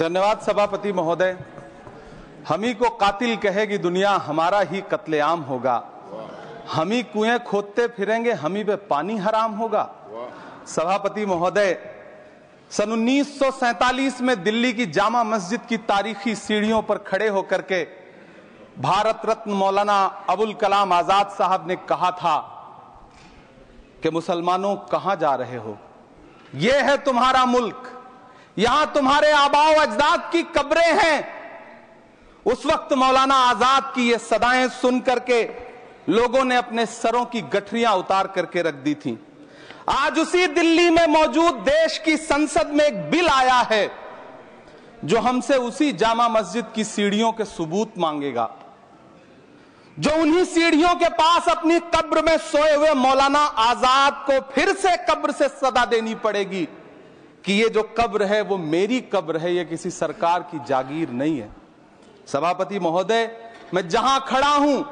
धन्यवाद सभापति महोदय। हम ही को कातिल कहेगी दुनिया, हमारा ही कत्लेआम होगा। हम ही कुएं खोदते फिरेंगे, हम ही पे पानी हराम होगा। सभापति महोदय, सन 1947 में दिल्ली की जामा मस्जिद की तारीखी सीढ़ियों पर खड़े होकर के भारत रत्न मौलाना अबुल कलाम आजाद साहब ने कहा था कि मुसलमानों कहां जा रहे हो, यह है तुम्हारा मुल्क, यहां तुम्हारे आबाओ अजदाद की कब्रें हैं। उस वक्त मौलाना आजाद की ये सदाएं सुन करके लोगों ने अपने सरों की गठरियां उतार करके रख दी थी। आज उसी दिल्ली में मौजूद देश की संसद में एक बिल आया है जो हमसे उसी जामा मस्जिद की सीढ़ियों के सबूत मांगेगा, जो उन्हीं सीढ़ियों के पास अपनी कब्र में सोए हुए मौलाना आजाद को फिर से कब्र से सदा देनी पड़ेगी कि ये जो कब्र है वो मेरी कब्र है, ये किसी सरकार की जागीर नहीं है। सभापति महोदय, मैं जहां खड़ा हूं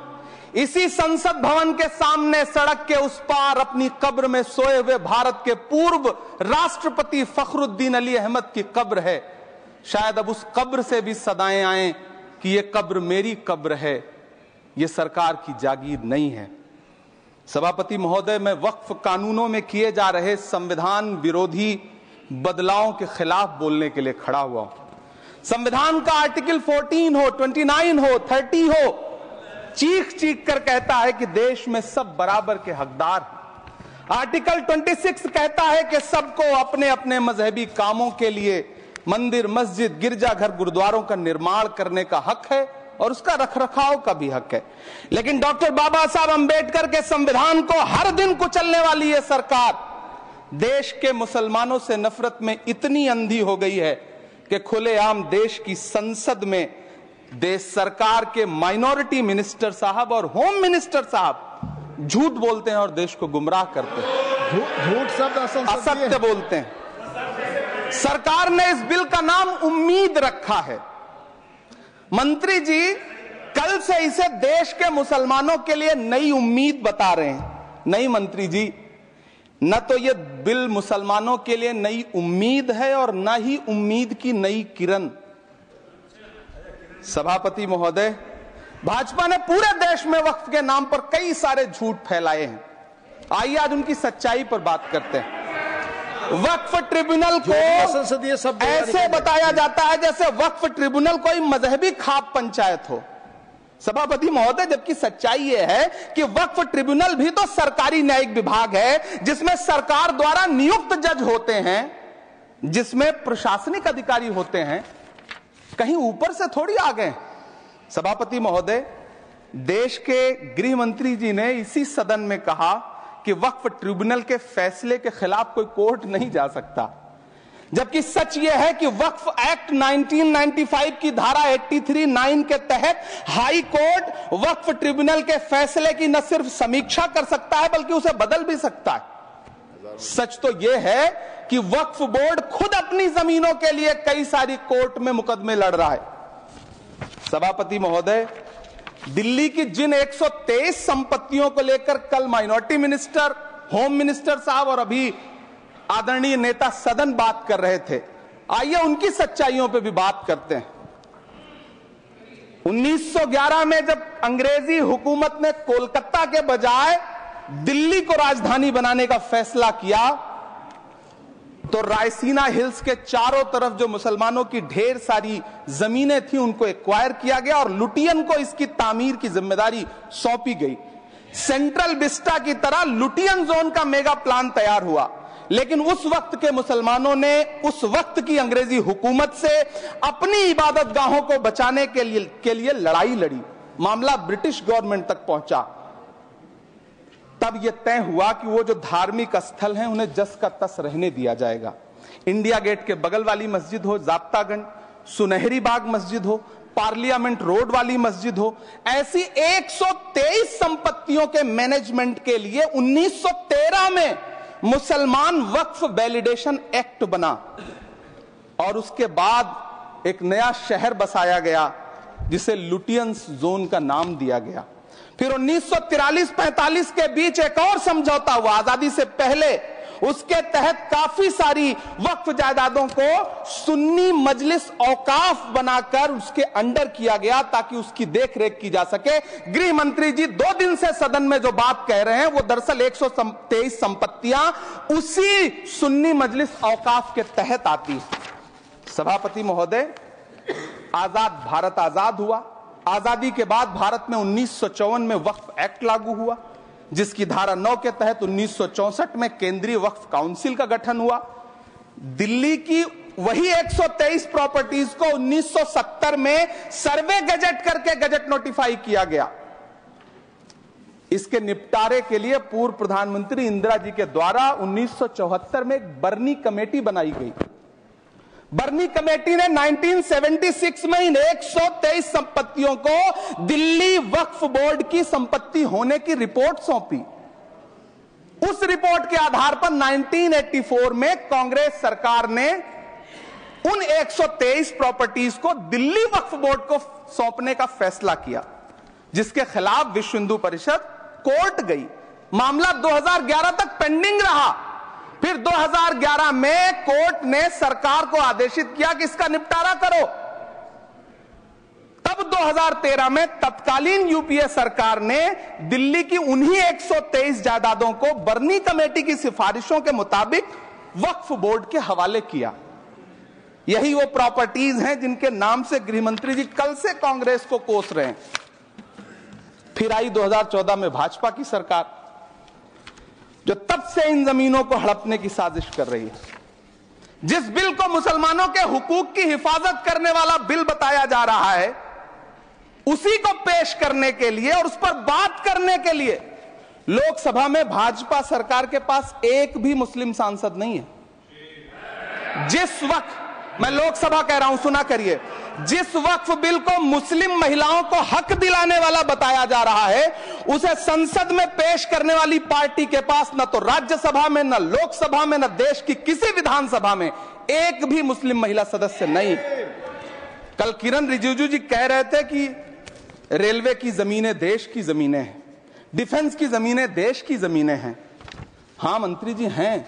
इसी संसद भवन के सामने सड़क के उस पार अपनी कब्र में सोए हुए भारत के पूर्व राष्ट्रपति फखरुद्दीन अली अहमद की कब्र है। शायद अब उस कब्र से भी सदाएं आए कि ये कब्र मेरी कब्र है, ये सरकार की जागीर नहीं है। सभापति महोदय, मैं वक्फ कानूनों में किए जा रहे संविधान विरोधी बदलावों के खिलाफ बोलने के लिए खड़ा हुआ हूं। संविधान का आर्टिकल 14 हो, 29 हो, 30 हो, चीख चीख कर कहता है कि देश में सब बराबर के हकदार हैं। आर्टिकल 26 कहता है कि सबको अपने अपने मजहबी कामों के लिए मंदिर, मस्जिद, गिरजाघर, गुरुद्वारों का निर्माण करने का हक है और उसका रखरखाव का भी हक है। लेकिन डॉक्टर बाबा साहब अंबेडकर के संविधान को हर दिन कुचलने वाली ये सरकार देश के मुसलमानों से नफरत में इतनी अंधी हो गई है कि खुलेआम देश की संसद में देश सरकार के माइनॉरिटी मिनिस्टर साहब और होम मिनिस्टर साहब झूठ बोलते हैं और देश को गुमराह करते हैं, झूठ शब्द असत्य बोलते हैं। सरकार ने इस बिल का नाम उम्मीद रखा है। मंत्री जी कल से इसे देश के मुसलमानों के लिए नई उम्मीद बता रहे हैं। नहीं मंत्री जी, न तो यह बिल मुसलमानों के लिए नई उम्मीद है और न ही उम्मीद की नई किरण। सभापति महोदय, भाजपा ने पूरे देश में वक्फ के नाम पर कई सारे झूठ फैलाए हैं। आइए आज उनकी सच्चाई पर बात करते हैं। वक्फ ट्रिब्यूनल को ऐसे बताया जाता है जैसे वक्फ ट्रिब्यूनल कोई मजहबी खाप पंचायत हो। सभापति महोदय, जबकि सच्चाई यह है कि वक्फ ट्रिब्यूनल भी तो सरकारी न्यायिक विभाग है जिसमें सरकार द्वारा नियुक्त जज होते हैं, जिसमें प्रशासनिक अधिकारी होते हैं, कहीं ऊपर से थोड़ी आ गए। सभापति महोदय, देश के गृह मंत्री जी ने इसी सदन में कहा कि वक्फ ट्रिब्यूनल के फैसले के खिलाफ कोई कोर्ट नहीं जा सकता, जबकि सच यह है कि वक्फ एक्ट 1995 की धारा 83(9) के तहत हाई कोर्ट वक्फ ट्रिब्यूनल के फैसले की न सिर्फ समीक्षा कर सकता है बल्कि उसे बदल भी सकता है। सच तो यह है कि वक्फ बोर्ड खुद अपनी जमीनों के लिए कई सारी कोर्ट में मुकदमे लड़ रहा है। सभापति महोदय, दिल्ली की जिन 123 संपत्तियों को लेकर कल माइनॉरिटी मिनिस्टर, होम मिनिस्टर साहब और अभी आदरणीय नेता सदन बात कर रहे थे, आइए उनकी सच्चाइयों पे भी बात करते हैं। 1911 में जब अंग्रेजी हुकूमत ने कोलकाता के बजाय दिल्ली को राजधानी बनाने का फैसला किया तो रायसीना हिल्स के चारों तरफ जो मुसलमानों की ढेर सारी जमीनें थी उनको एक्वायर किया गया और लुटियन को इसकी तामीर की जिम्मेदारी सौंपी गई। सेंट्रल विस्टा की तरह लुटियन जोन का मेगा प्लान तैयार हुआ, लेकिन उस वक्त के मुसलमानों ने उस वक्त की अंग्रेजी हुकूमत से अपनी इबादत गाहों को बचाने के लिए लड़ाई लड़ी। मामला ब्रिटिश गवर्नमेंट तक पहुंचा। तब यह तय हुआ कि वो जो धार्मिक स्थल हैं उन्हें जस का तस रहने दिया जाएगा। इंडिया गेट के बगल वाली मस्जिद हो, जाब्तागंज, सुनहरी बाग मस्जिद हो, पार्लियामेंट रोड वाली मस्जिद हो, ऐसी 123 संपत्तियों के मैनेजमेंट के लिए 1913 में मुसलमान वक्फ वैलिडेशन एक्ट बना और उसके बाद एक नया शहर बसाया गया जिसे लुटियंस जोन का नाम दिया गया। फिर 1943-45 के बीच एक और समझौता हुआ आजादी से पहले उसके तहत काफी सारी वक्फ जायदादों को सुन्नी मजलिस औकाफ बनाकर उसके अंडर किया गया ताकि उसकी देखरेख की जा सके। गृह मंत्री जी 2 दिन से सदन में जो बात कह रहे हैं वो दरअसल 123 संपत्तियां उसी सुन्नी मजलिस औकाफ के तहत आती है। सभापति महोदय, आजाद भारत आजाद हुआ। आजादी के बाद भारत में 1954 में वक्फ एक्ट लागू हुआ, जिसकी धारा 9 के तहत 1964 में केंद्रीय वक्फ काउंसिल का गठन हुआ। दिल्ली की वही 123 प्रॉपर्टीज को 1970 में सर्वे गजट करके गजट नोटिफाई किया गया। इसके निपटारे के लिए पूर्व प्रधानमंत्री इंदिरा जी के द्वारा 1974 में एक बर्नी कमेटी बनाई गई। बर्नी कमेटी ने 1976 में इन 123 संपत्तियों को दिल्ली वक्फ बोर्ड की संपत्ति होने की रिपोर्ट सौंपी। उस रिपोर्ट के आधार पर 1984 में कांग्रेस सरकार ने उन 123 प्रॉपर्टीज को दिल्ली वक्फ बोर्ड को सौंपने का फैसला किया, जिसके खिलाफ विश्व हिंदू परिषद कोर्ट गई। मामला 2011 तक पेंडिंग रहा। फिर 2011 में कोर्ट ने सरकार को आदेशित किया कि इसका निपटारा करो। तब 2013 में तत्कालीन यूपीए सरकार ने दिल्ली की उन्हीं 123 जायदादों को बर्नी कमेटी की सिफारिशों के मुताबिक वक्फ बोर्ड के हवाले किया। यही वो प्रॉपर्टीज हैं जिनके नाम से गृह मंत्री जी कल से कांग्रेस को कोस रहे हैं। फिर आई 2014 में भाजपा की सरकार, जो तब से इन जमीनों को हड़पने की साजिश कर रही है। जिस बिल को मुसलमानों के हुकूक की हिफाजत करने वाला बिल बताया जा रहा है, उसी को पेश करने के लिए और उस पर बात करने के लिए लोकसभा में भाजपा सरकार के पास एक भी मुस्लिम सांसद नहीं है। जिस वक्त, मैं लोकसभा कह रहा हूं, सुना करिए, जिस वक्फ बिल को मुस्लिम महिलाओं को हक दिलाने वाला बताया जा रहा है, उसे संसद में पेश करने वाली पार्टी के पास न तो राज्यसभा में, न लोकसभा में, न देश की किसी विधानसभा में एक भी मुस्लिम महिला सदस्य नहीं। कल किरण रिजिजू जी कह रहे थे कि रेलवे की जमीनें देश की जमीनें हैं, डिफेंस की जमीनें देश की जमीनें हैं। हां मंत्री जी, हैं,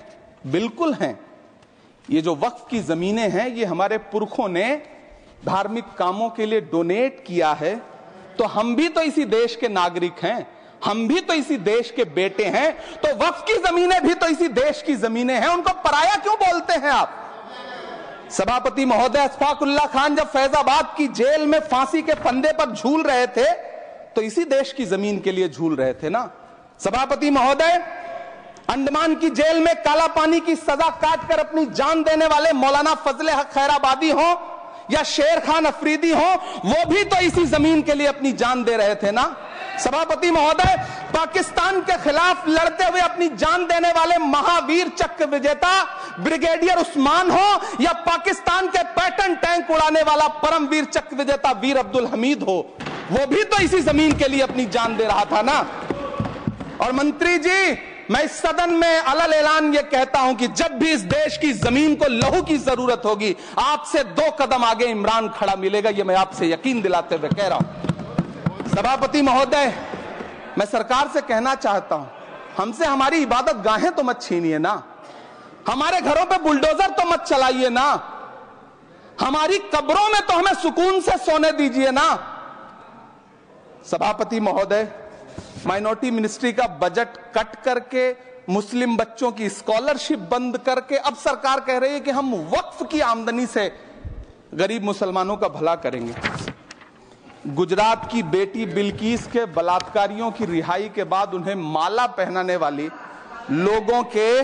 बिल्कुल हैं। ये जो वक्फ की जमीनें हैं, ये हमारे पुरखों ने धार्मिक कामों के लिए डोनेट किया है। तो हम भी तो इसी देश के नागरिक हैं, हम भी तो इसी देश के बेटे हैं। तो वक्फ की जमीनें भी तो इसी देश की जमीनें हैं, उनको पराया क्यों बोलते हैं आप? सभापति महोदय, अशफाकुल्लाह खान जब फैजाबाद की जेल में फांसी के फंदे पर झूल रहे थे, तो इसी देश की जमीन के लिए झूल रहे थे ना। सभापति महोदय, अंडमान की जेल में काला पानी की सजा काटकर अपनी जान देने वाले मौलाना फजले हक खैराबादी हो या शेर खान अफरीदी हो, वो भी तो इसी जमीन के लिए अपनी जान दे रहे थे ना। सभापति महोदय, पाकिस्तान के खिलाफ लड़ते हुए अपनी जान देने वाले महावीर चक्र विजेता ब्रिगेडियर उस्मान हो या पाकिस्तान के पैटर्न टैंक उड़ाने वाला परमवीर चक्र विजेता वीर अब्दुल हमीद हो, वो भी तो इसी जमीन के लिए अपनी जान दे रहा था ना। और मंत्री जी, मैं इस सदन में अलल ऐलान ये कहता हूं कि जब भी इस देश की जमीन को लहू की जरूरत होगी, आपसे 2 कदम आगे इमरान खड़ा मिलेगा। ये मैं आपसे यकीन दिलाते हुए कह रहा हूं। सभापति महोदय, मैं सरकार से कहना चाहता हूं, हमसे हमारी इबादत गाहें तो मत छीनिए ना, हमारे घरों पे बुलडोजर तो मत चलाइए ना, हमारी कब्रों में तो हमें सुकून से सोने दीजिए ना। सभापति महोदय, माइनॉरिटी मिनिस्ट्री का बजट कट करके, मुस्लिम बच्चों की स्कॉलरशिप बंद करके अब सरकार कह रही है कि हम वक्फ की आमदनी से गरीब मुसलमानों का भला करेंगे। गुजरात की बेटी बिल्किस के बलात्कारियों की रिहाई के बाद उन्हें माला पहनाने वाली लोगों के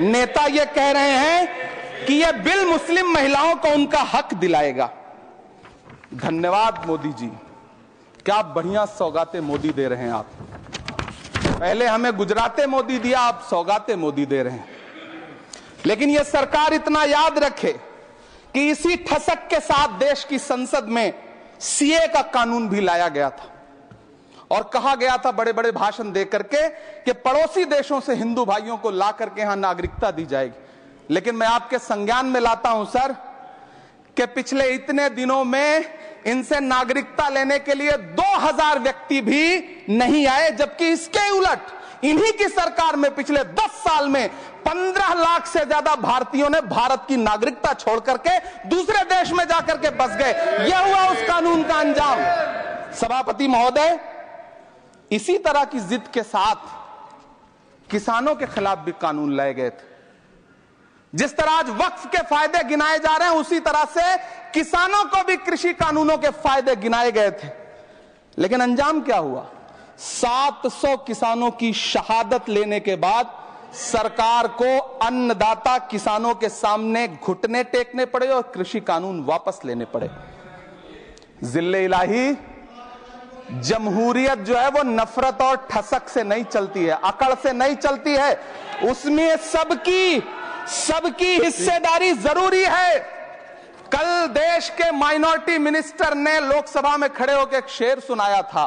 नेता ये कह रहे हैं कि यह बिल मुस्लिम महिलाओं को उनका हक दिलाएगा। धन्यवाद मोदी जी, क्या बढ़िया सौगातें मोदी दे रहे हैं आप। पहले हमें गुजराते मोदी दिया, आप सौगातें मोदी दे रहे हैं। लेकिन यह सरकार इतना याद रखे कि इसी ठसक के साथ देश की संसद में सीए का कानून भी लाया गया था और कहा गया था बड़े बड़े भाषण दे करके कि पड़ोसी देशों से हिंदू भाइयों को ला करके यहां नागरिकता दी जाएगी। लेकिन मैं आपके संज्ञान में लाता हूं सर कि पिछले इतने दिनों में इनसे नागरिकता लेने के लिए 2000 व्यक्ति भी नहीं आए, जबकि इसके उलट इन्हीं की सरकार में पिछले 10 साल में 15 लाख से ज्यादा भारतीयों ने भारत की नागरिकता छोड़ करके दूसरे देश में जाकर के बस गए। यह हुआ उस कानून का अंजाम। सभापति महोदय, इसी तरह की जिद के साथ किसानों के खिलाफ भी कानून लाए गए थे। जिस तरह आज वक्फ के फायदे गिनाए जा रहे हैं, उसी तरह से किसानों को भी कृषि कानूनों के फायदे गिनाए गए थे। लेकिन अंजाम क्या हुआ? 700 किसानों की शहादत लेने के बाद सरकार को अन्नदाता किसानों के सामने घुटने टेकने पड़े और कृषि कानून वापस लेने पड़े। जिल्ले इलाही, जमहूरियत जो है वो नफरत और ठसक से नहीं चलती है, अकड़ से नहीं चलती है, उसमें सबकी हिस्सेदारी जरूरी है। कल देश के माइनॉरिटी मिनिस्टर ने लोकसभा में खड़े होकर एक शेर सुनाया था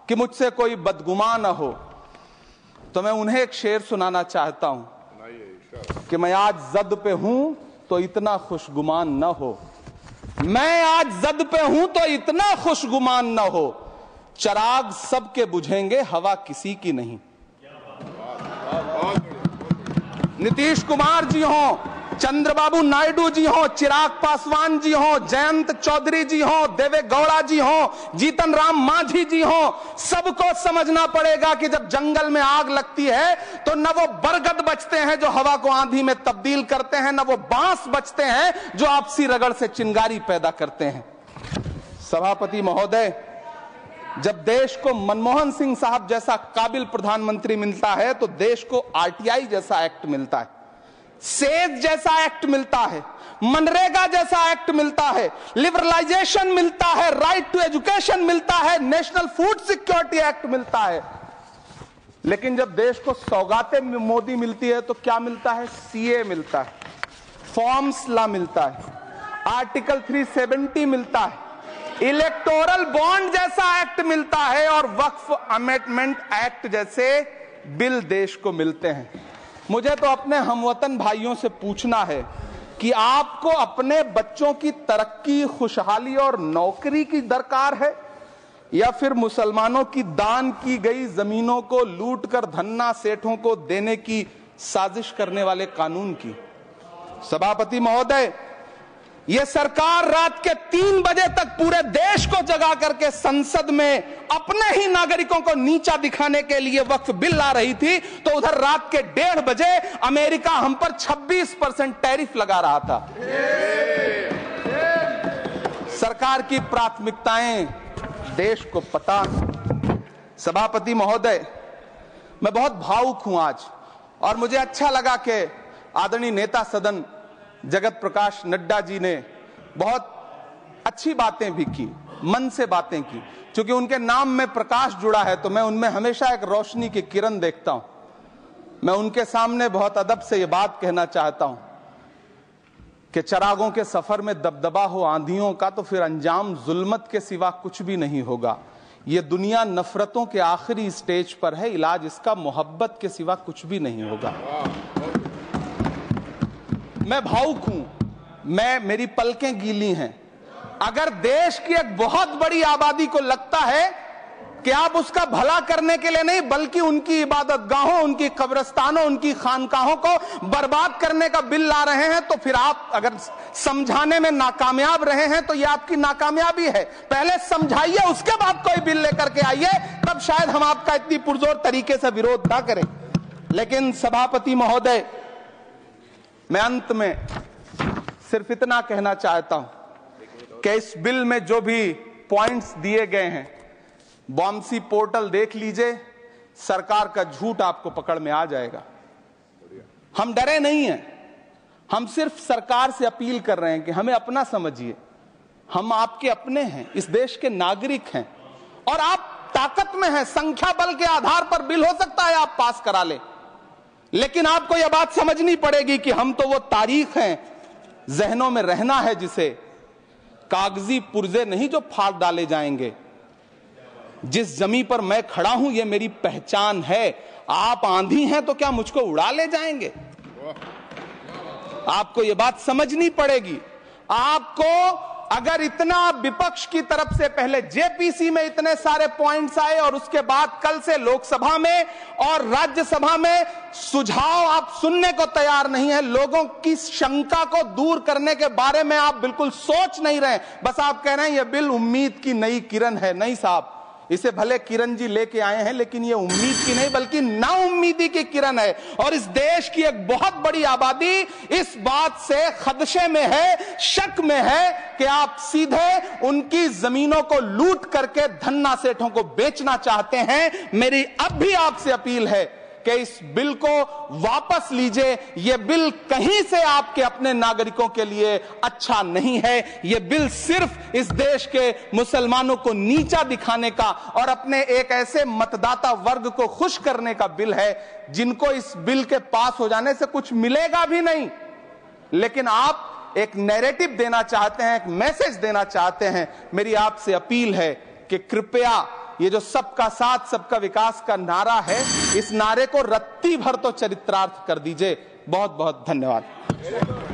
कि मुझसे कोई बदगुमान न हो, तो मैं उन्हें एक शेर सुनाना चाहता हूं कि मैं आज जद पे हूं तो इतना खुशगुमान न हो, मैं आज जद पे हूं तो इतना खुशगुमान न हो, चराग सबके बुझेंगे हवा किसी की नहीं। नीतीश कुमार जी हो, चंद्रबाबू नायडू जी हो, चिराग पासवान जी हो, जयंत चौधरी जी हो, देवे गौड़ा जी हो, जीतन राम मांझी जी हो, सबको समझना पड़ेगा कि जब जंगल में आग लगती है तो न वो बरगद बचते हैं जो हवा को आंधी में तब्दील करते हैं, न वो बांस बचते हैं जो आपसी रगड़ से चिंगारी पैदा करते हैं। सभापति महोदय, जब देश को मनमोहन सिंह साहब जैसा काबिल प्रधानमंत्री मिलता है तो देश को आरटीआई जैसा एक्ट मिलता है, सेज जैसा एक्ट मिलता है, मनरेगा जैसा एक्ट मिलता है, लिबरलाइजेशन मिलता है, राइट टू एजुकेशन मिलता है, नेशनल फूड सिक्योरिटी एक्ट मिलता है। लेकिन जब देश को सौगातें मोदी मिलती है तो क्या मिलता है? सीए मिलता है, फॉर्म्स लॉ मिलता है, आर्टिकल 370 मिलता है, इलेक्टोरल बॉन्ड जैसा एक्ट मिलता है और वक्फ अमेंडमेंट एक्ट जैसे बिल देश को मिलते हैं। मुझे तो अपने हमवतन भाइयों से पूछना है कि आपको अपने बच्चों की तरक्की, खुशहाली और नौकरी की दरकार है या फिर मुसलमानों की दान की गई जमीनों को लूटकर धन्ना सेठों को देने की साजिश करने वाले कानून की? सभापति महोदय, यह सरकार रात के 3 बजे तक पूरे देश को जगा करके संसद में अपने ही नागरिकों को नीचा दिखाने के लिए वक्फ बिल ला रही थी, तो उधर रात के 1:30 बजे अमेरिका हम पर 26% टैरिफ लगा रहा था। सरकार की प्राथमिकताएं देश को पता। सभापति महोदय, मैं बहुत भावुक हूं आज, और मुझे अच्छा लगा कि आदरणीय नेता सदन जगत प्रकाश नड्डा जी ने बहुत अच्छी बातें भी की, मन से बातें की। क्योंकि उनके नाम में प्रकाश जुड़ा है तो मैं उनमें हमेशा एक रोशनी की किरण देखता हूं। मैं उनके सामने बहुत अदब से ये बात कहना चाहता हूं कि चरागों के सफर में दबदबा हो आंधियों का तो फिर अंजाम जुल्मत के सिवा कुछ भी नहीं होगा। ये दुनिया नफरतों के आखिरी स्टेज पर है, इलाज इसका मोहब्बत के सिवा कुछ भी नहीं होगा। मैं भावुक हूं, मेरी पलकें गीली हैं। अगर देश की एक बहुत बड़ी आबादी को लगता है कि आप उसका भला करने के लिए नहीं बल्कि उनकी इबादतगाहों, उनकी कब्रिस्तानों, उनकी खानकाहों को बर्बाद करने का बिल ला रहे हैं, तो फिर आप अगर समझाने में नाकामयाब रहे हैं तो यह आपकी नाकामयाबी है। पहले समझाइए, उसके बाद कोई बिल लेकर के आइए, तब शायद हम आपका इतनी पुरजोर तरीके से विरोध ना करें। लेकिन सभापति महोदय, मैं अंत में सिर्फ इतना कहना चाहता हूं कि इस बिल में जो भी पॉइंट्स दिए गए हैं, बॉम्सी पोर्टल देख लीजिए, सरकार का झूठ आपको पकड़ में आ जाएगा। हम डरे नहीं हैं, हम सिर्फ सरकार से अपील कर रहे हैं कि हमें अपना समझिए। हम आपके अपने हैं, इस देश के नागरिक हैं और आप ताकत में हैं। संख्या बल के आधार पर बिल हो सकता है आप पास करा लें, लेकिन आपको यह बात समझनी पड़ेगी कि हम तो वो तारीख हैं, जहनों में रहना है जिसे कागजी पुर्जे नहीं जो फाड़ डाले जाएंगे। जिस जमीन पर मैं खड़ा हूं ये मेरी पहचान है। आप आंधी हैं तो क्या मुझको उड़ा ले जाएंगे? आपको यह बात समझनी पड़ेगी। आपको अगर इतना विपक्ष की तरफ से पहले जेपीसी में इतने सारे पॉइंट्स आए और उसके बाद कल से लोकसभा में और राज्यसभा में सुझाव आप सुनने को तैयार नहीं है, लोगों की शंका को दूर करने के बारे में आप बिल्कुल सोच नहीं रहे, बस आप कह रहे हैं यह बिल उम्मीद की नई किरण है। नहीं साहब, इसे भले किरण जी लेके आए हैं, लेकिन ये उम्मीद की नहीं बल्कि नाउम्मीदी की किरण है। और इस देश की एक बहुत बड़ी आबादी इस बात से खदशे में है, शक में है कि आप सीधे उनकी जमीनों को लूट करके धन्ना सेठों को बेचना चाहते हैं। मेरी अब भी आपसे अपील है कि इस बिल को वापस लीजिए। यह बिल कहीं से आपके अपने नागरिकों के लिए अच्छा नहीं है। यह बिल सिर्फ इस देश के मुसलमानों को नीचा दिखाने का और अपने एक ऐसे मतदाता वर्ग को खुश करने का बिल है जिनको इस बिल के पास हो जाने से कुछ मिलेगा भी नहीं, लेकिन आप एक नैरेटिव देना चाहते हैं, एक मैसेज देना चाहते हैं। मेरी आपसे अपील है कि कृपया ये जो सबका साथ सबका विकास का नारा है, इस नारे को रत्ती भर तो चरित्रार्थ कर दीजिए। बहुत बहुत धन्यवाद।